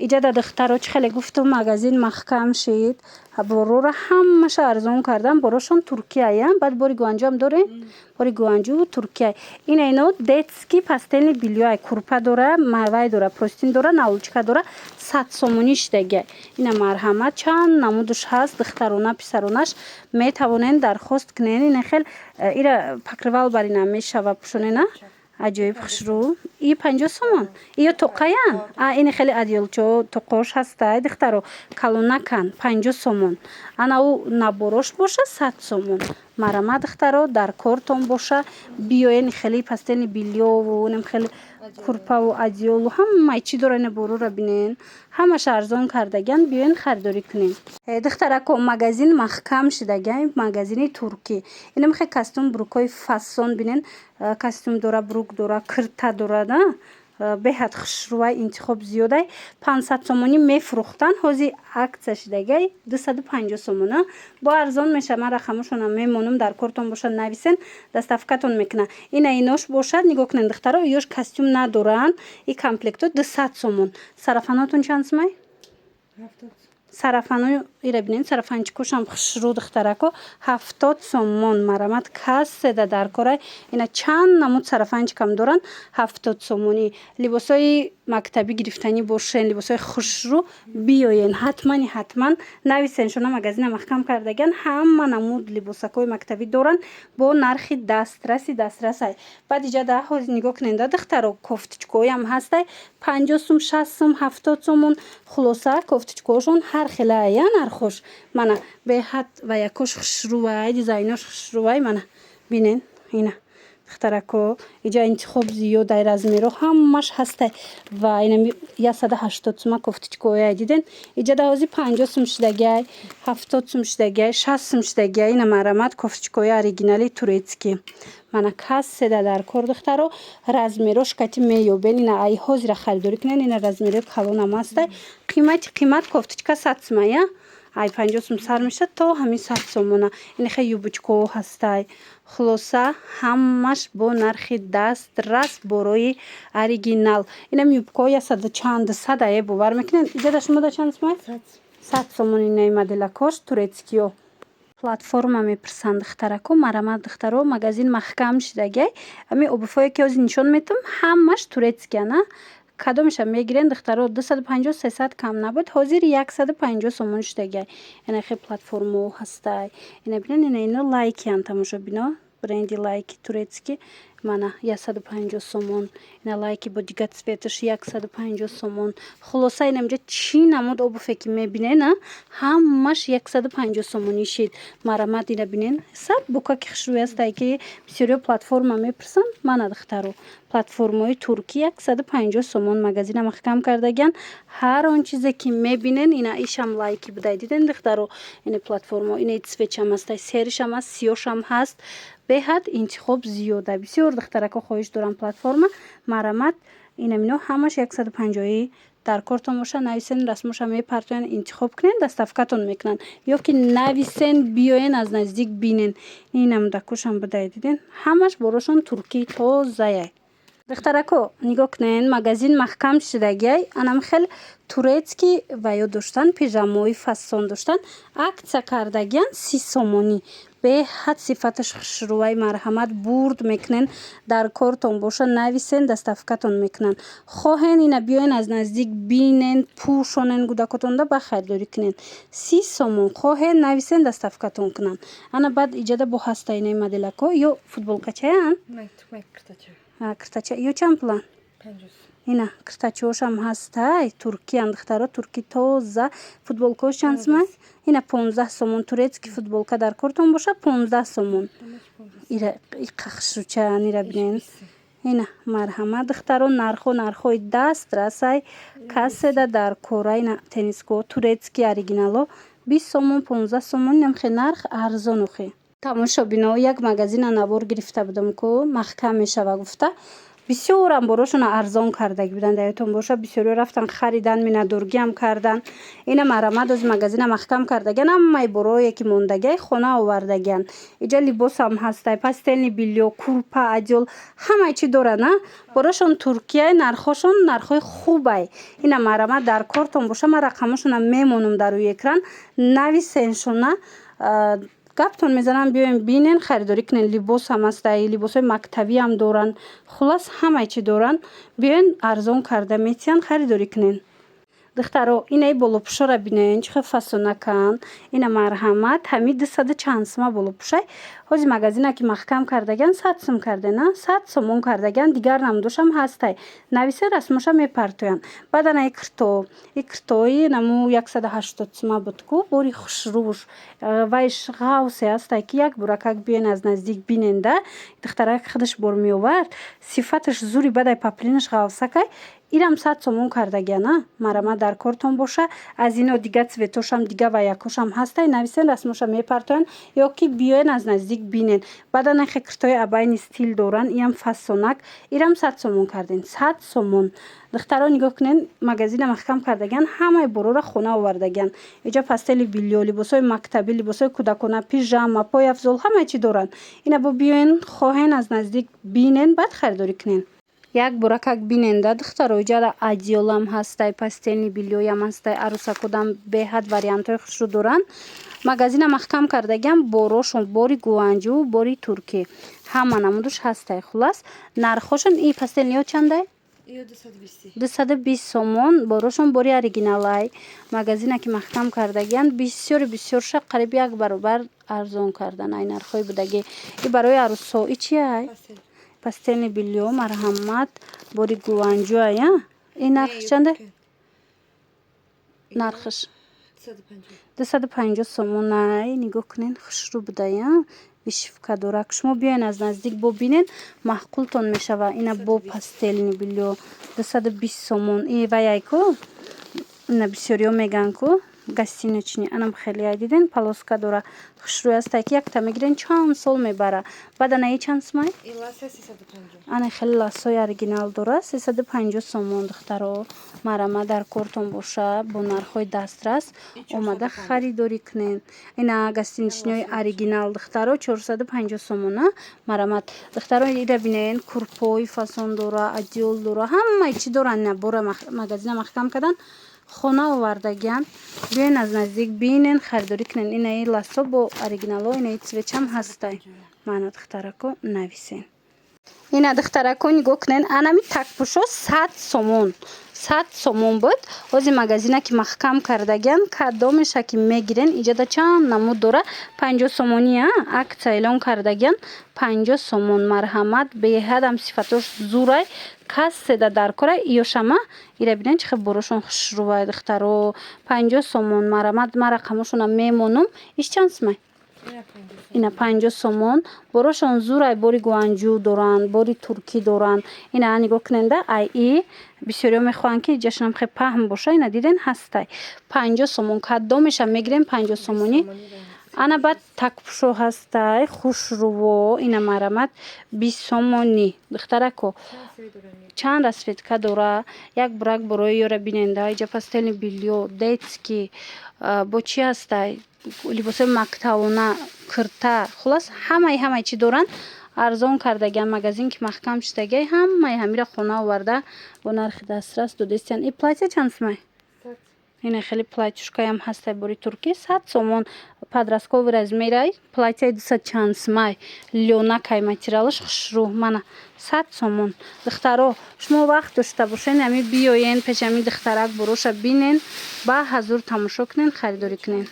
иҷада духтаро чӣ хеле гуфту магазин маҳкам шид. Борора ҳамаша арзон кардан. Борошон Туркияя. Баъд бори гуанҷӯам дорем. Бори гуанҷӯ Туркия. Ина ино детский пастельни белье курпа дора, мавай дора, простин дора, навлучка дора. 100 сомонӣ шидагия. Ина марҳамат чанд намудуш ҳаст. Духтарона писаронаш метавонен дархост кунен. Ина хел ира покрывал бар ина мешава пӯшонена. Аҷоиб хушрӯ. И 50 сомон. Ё тоқаян. Ини хеле адёлчо тоқош ҳастай. Духтаро калонакан 50 сомон. Ана у наборош боша 100 сомон. Марама духтаро дар кортон боша. Биёен хеле пастелни бельёву, нем хеле курпаву адёлу ҳамаи чӣ дора ина борора бинен. Ҳамаша арзон кардаган. Биёен харидорӣ кунем. Духтарако магазин маҳкам шидаган. Магазини туркӣ. Ина мехе костюм брукои фасон бинен. Костюм дора, брук дора, кирта дора, да? Беҳад хушрӯвай интихоб зиёдай. 500 сомонӣ мефурӯхтан. Ҳозир аксия шидагай 250 сомона. Бо арзон меша. Ман рақамашона мемонам дар кортон боша нависен. Доставкатон мекуна. Ина инош бошад. Нигоҳ кунен духтаро. Ёш костюм надоран. И комплекто 200 сомон. Сарафанотон чанд сомай? 70. Сарафану ира бинен сарафанчикошам хушрӯ духтарако 70 сомон. Марамат касседа дар корай. Ина чанд намуд сарафанчикам доран 70 сомонӣ. Либосои мактабӣ гирифтанӣ бошен. Либосои хушрӯ биёен. Ҳатман нависен. Шуна магазина маҳкам кардаган. Ҳама намуд либосакои мактабӣ доран. Бо нархи дастрасай. Баъд иҷада ҳозир нигоҳ кунен да духтаро кофтичкоям ҳастай. 50 сом, 60 сом, 70 сомон. Хулоса кофтичкоошон ҳар хелая нархош. Мана беҳад ва якош хушрӯвай. Дизайнош хушрӯвай. Мана бинен. Ина духтарако иҷа интихоб зиёдай. размеро ҳамаш ҳастай. Ва ина 180 сома кофтичкоя диден. Иҷада ҳозир 50 сом шидагай, 70 сом шидагай, 60 сом шидагай. Ина марамат кофтичкоя оригинали турецкӣ. Мана касседа дар кор духтаро. Размерош кати меёбен. Ина ай ҳозира харидорӣ кунен. Ина размерои калонам ҳастай. Қимат кофтичка 100 сомая. Ай 50 сом сар мешад то ҳамин 100 сомона. Ина хе юбочко ҳастай. Хулоса ҳамаш бо нархи дастрас борои оригинал. Инам юбкоя 100 чанд 100 бовар мекунен. Иҷада шумо да чанд сомай? 100 сомон. Ина моделакош турецкиё. Платформа мепирсанд духтарако. Марамат духтаро магазин маҳкам шидагай. Ами обуфое ки ҳозир нишон метам ҳамаш турецкиана. Кадомиша мегирен духтаро 250 300 кам набуд. Ҳозир 150 сомон шидагай. Ина хе платформо ҳастай. Ина бинен ина ино лайкиан тамошобино. Бренди лайки турецки. Мана 150 сомон. Ина лайки бо дига цветаш 150 сомон. Хулоса ина инҷа чӣ намуд обуфе ки мебинена ҳамаш 150 сомонӣ шид. Марамат ина бинен. Саб бука ки хушрӯй ҳастай ки бисёриё платформа мепирсанд. Мана духтаро платформаи туркӣ 150 сомон. Магазина маҳкам кардаган. Ҳар он чизе ки мебинен ина ишам лайки будай диден духтаро. Ина платформа ина цветшам ҳастай. Серишам ҳаст, сиёшам ҳаст. Беҳад интихоб зиёда. Бисёр духтарако хоҳиш дорам платформа. Марамат ина мино ҳамаш 150 дар кортон боша. Нависен расмоша мепартоян. Интихоб кунен доставкатон мекунанд. ё ки нависен биёен аз наздик бинен. Инам дакушам будай диден. Ҳамаш борошон туркӣ тозаяй. духтарако нигоҳ кунен магазин маҳкам шидагай. Анам хел турецкӣ ва ё доштан пижамои фасон доштан. Аксия кардаган 30 сомонӣ. Беҳад сифаташ хушрӯвай. Марҳамат бурд мекунен. Дар кортон боша нависен доставкатон мекунанд. Хоҳен ина биёен аз наздик бинен пӯшонен гудакотонда ба харидорӣ кунен. 30 сомон. Хоҳен нависен доставкатон кунанд. Ана баъд иҷада бо ҳастай ина моделако ё футболкачаян? Киртача ё чанд пулан? 50. Ина киртачаошам ҳастай. Туркиян духтаро туркӣ тоза. Футболкаош чанд сомай? Ина 15 сомон. Турецки футболка дар кортон боша 15 сомон. Ира қахшучаян ира бинен. Ина марҳамат духтаро нархои дастрасай. Касседа дар кора. Ина тенниско турецки оригинало 20 сомон 15 сомон. Инам хе нарх арзон охе. Тамошобино як магазина навор гирифта будам ку маҳкам мешава гуфта. бисёрам борошон арзон кардаги буданд. Яётон боша бисёриё рафтан харидан, миннатдоргиам кардан. Ина марамад оз магазина махкам кардагиан. Ҳамаи борое ки мондагиай хона овардагиан. Иҷа либосам ҳастай, пастелни биллиё, курпа, адёл ҳамаи чӣ доранд. Борошон Туркияи, нархошон нархҳои хубай. Ина марамад дар кортон боша, ман рақамошонам мемонам дар рӯи экран. Нависеншона гаптон мезанам, биёен бинен, харидорӣ кунен. Либос ҳам ҳастай, либосҳои мактабиам доранд. Хулос ҳамаи чӣ доранд. Биёен арзон карда метиҳанд, харидорӣ кунен. Духтаро, инаи болопӯшора бинен чӣ хел фасонакан. Ина марҳамат ҳами 200 чанд сума болопӯшай. Ҳози магазина ки махкам кардагиан 100 сум кардена, 100 сомон кардагиан. Дигар намудошам ҳастай. Нависе расмоша мепартоянд. Баъдана икртои наму 180 сума буд ку бори хушрӯш. Вайш ғавсе ҳастай ки як буракак биёен аз наздик биненда. Духтара ки худаш бор меовард. Сифаташ зури бадай паплинаш ғавсакай. Ирам 100 сомон кардагиана. Марама дар кортон боша. Аз ино дига цветошам, дига ваякошам ҳастай. Нависен расмоша мепартоянд ё ки биёен аз наздик бинен. Баъдана хикртои абайни стил доранд. Иам фасонак. Ирам 100 сомон карден. 100 сомон. Духтаро нигоҳ кунен, магазина махкам кардагиан. Ҳамаи борора хона овардагиан. Иҷа пастели биллиё, либосҳои мактабӣ, либосҳои кӯдакона, пижама, пойафзол ҳамаи чӣ доранд. Ина бо биёен хоҳен аз наздик бинен, баъд харидорӣ кунен. Як буракак биненда духтаро, иҷа адёлам ҳастай, пастелни биллиёям ҳастай, арӯсакодам беҳад вариантҳои хушрӯ доранд. Магазина махкам кардагиам борошон бори гуанҷу, бори туркӣ. Ҳама намудуш ҳастай. Хулас нархошон и пастелниҳо чандай? 220 сомон. Борошон бори оригиналай. Магазина ки махкам кардагиан бисёр қариб як баробар арзон кардан. Ай нархҳои будагӣ. И барои арӯсо и чиай? Пастелни биллиё марҳамат бори гуанҷу ая. И нархш чанда? Нархш 250 сомон. Ай нигоҳ кунен, хушрӯ будая. Вишивка дорак. Шумо биёен аз наздик бо бинен, маҳқултон мешава. Ина бо пастелни биллиё 220 сомон. И ваяй ку ина бисёриё меган ку гостиночни. Анам хеле ай диден полоска дора. Хушрӯй ҳастай ки якта мегирен чанд сол мебара. Баъдана и чанд сумай? Ана хеле ласои оригинал дора. 350 сомон духтаро. Марама дар кортон боша бо нархҳои дастрас омада харидорӣ кунен. Ина гостиничниҳои оригинал духтаро 450 сомон. Марамат духтаро ира бинен, курпои фасон дора, адёл дора. Ҳамаи чӣ доранд. Ина бора магазина махкам кардан хона овардагиан. Биёен аз наздик бинен, харидорӣ кунен. Инаи ласо бо оригиналҳо, инаи цветчам ҳастай. Мана духтарако нависен. Ина духтарако нигоҳ кунен, анами такпӯшо 100 сомон. 100 сомон буд. Ҳози магазина ки махкам кардагиан кадомеша ки мегирен иҷада чанд намуд дора. 50 сомония акция эълон кардагиан. 50 сомон. Марҳамат беҳадам сифатош зурай. Касседа дар кора иёшама ира бинен чӣ хел борошон хушрӯвай духтаро. 50 сомон. Марҳамат ман рақамошонам мемонам. Иш чанд сумай? Ина 50 сомон. Борошон зурай бори гуанҷу доранд, бори туркӣ доранд. Ина нигоҳ куненда ай и бисёриё мехоҳанд ки ҷашнам хел паҳн боша. Ина диден ҳастай. 50 сомон. Кадомеша мегирем 50 сомонӣ. Ана баъд такпӯшо ҳастай хушрӯво. Ина марҳамат 20 сомонӣ. Духтарако чанд расветка дора. Як бурак борои ёра биненда. Иҷа пастелни биллиё, детски бо чӣ ҳастай? Либосҳои мактабона, кирта. Хулос ҳамаи чӣ доранд. Арзон кардагиан. Магазин ки махкам шудагиай ҳамаи ҳамира хона оварда бо нархи дастрас додестиянд. И платья чанд сумай? Ина хеле платьюшкаям ҳастай бори туркӣ 100 сомон. Подростковый размерай. Платьяи 200 чанд сумай. Лёнакай материалаш хушрӯ. Мана 100 сомон. Духтаро шумо вақт дошта бошен ами биёен пешами духтарак бороша бинен. Ба ҳазур тамошо кунен, харидорӣ кунен.